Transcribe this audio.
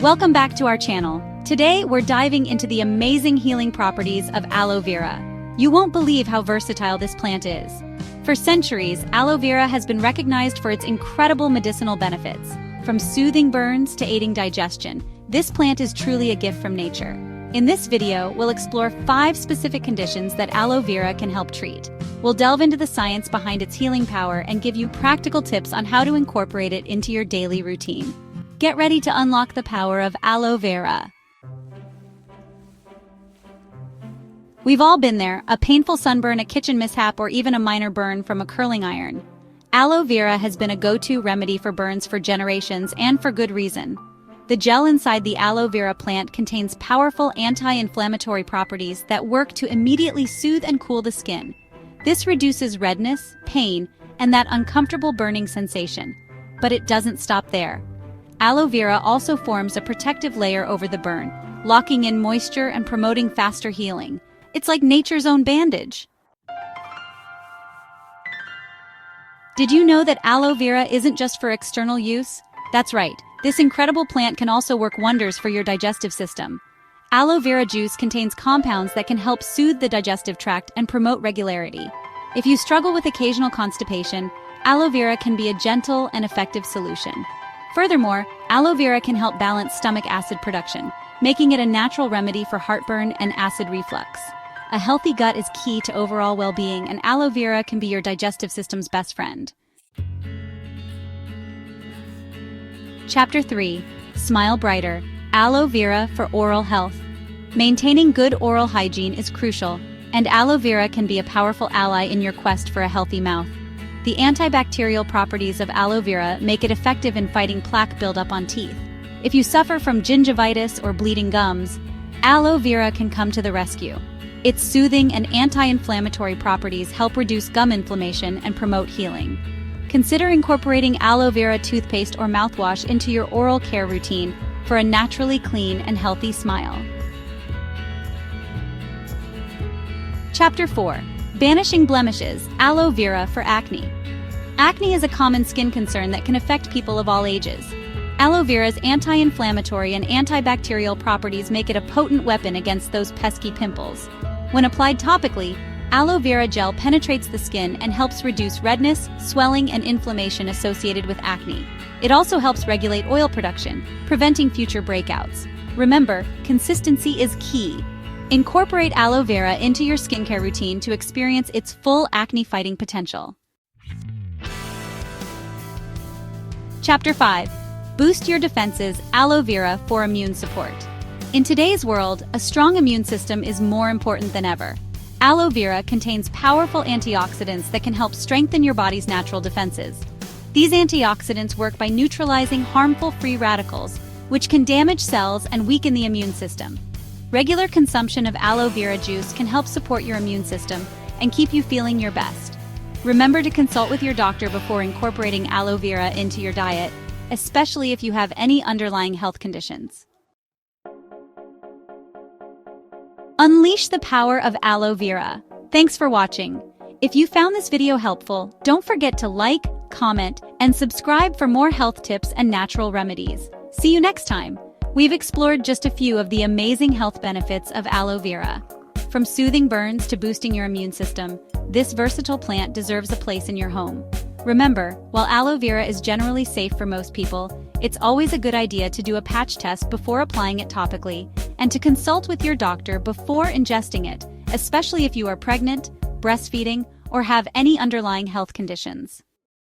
Welcome back to our channel. Today, we're diving into the amazing healing properties of aloe vera. You won't believe how versatile this plant is. For centuries, aloe vera has been recognized for its incredible medicinal benefits. From soothing burns to aiding digestion, this plant is truly a gift from nature. In this video, we'll explore 5 specific conditions that aloe vera can help treat. We'll delve into the science behind its healing power and give you practical tips on how to incorporate it into your daily routine. Get ready to unlock the power of aloe vera. We've all been there, a painful sunburn, a kitchen mishap, or even a minor burn from a curling iron. Aloe vera has been a go-to remedy for burns for generations, and for good reason. The gel inside the aloe vera plant contains powerful anti-inflammatory properties that work to immediately soothe and cool the skin. This reduces redness, pain, and that uncomfortable burning sensation. But it doesn't stop there. Aloe vera also forms a protective layer over the burn, locking in moisture and promoting faster healing. It's like nature's own bandage. Did you know that aloe vera isn't just for external use? That's right, this incredible plant can also work wonders for your digestive system. Aloe vera juice contains compounds that can help soothe the digestive tract and promote regularity. If you struggle with occasional constipation, aloe vera can be a gentle and effective solution. Furthermore, aloe vera can help balance stomach acid production, making it a natural remedy for heartburn and acid reflux. A healthy gut is key to overall well-being, and aloe vera can be your digestive system's best friend. Chapter 3. Smile Brighter. Aloe vera for oral health. Maintaining good oral hygiene is crucial, and aloe vera can be a powerful ally in your quest for a healthy mouth. The antibacterial properties of aloe vera make it effective in fighting plaque buildup on teeth. If you suffer from gingivitis or bleeding gums, aloe vera can come to the rescue. Its soothing and anti-inflammatory properties help reduce gum inflammation and promote healing. Consider incorporating aloe vera toothpaste or mouthwash into your oral care routine for a naturally clean and healthy smile. Chapter 4. Banishing blemishes. Aloe vera for acne. Acne is a common skin concern that can affect people of all ages. Aloe vera's anti-inflammatory and antibacterial properties make it a potent weapon against those pesky pimples. When applied topically, aloe vera gel penetrates the skin and helps reduce redness, swelling, and inflammation associated with acne. It also helps regulate oil production, preventing future breakouts. Remember, consistency is key. Incorporate aloe vera into your skincare routine to experience its full acne-fighting potential. Chapter 5. Boost your defenses. Aloe vera for immune support. In today's world, a strong immune system is more important than ever. Aloe vera contains powerful antioxidants that can help strengthen your body's natural defenses. These antioxidants work by neutralizing harmful free radicals, which can damage cells and weaken the immune system. Regular consumption of aloe vera juice can help support your immune system and keep you feeling your best. Remember to consult with your doctor before incorporating aloe vera into your diet, especially if you have any underlying health conditions. Unleash the power of aloe vera. Thanks for watching. If you found this video helpful, don't forget to like, comment, and subscribe for more health tips and natural remedies. See you next time. We've explored just a few of the amazing health benefits of aloe vera. From soothing burns to boosting your immune system, this versatile plant deserves a place in your home. Remember, while aloe vera is generally safe for most people, it's always a good idea to do a patch test before applying it topically, and to consult with your doctor before ingesting it, especially if you are pregnant, breastfeeding, or have any underlying health conditions.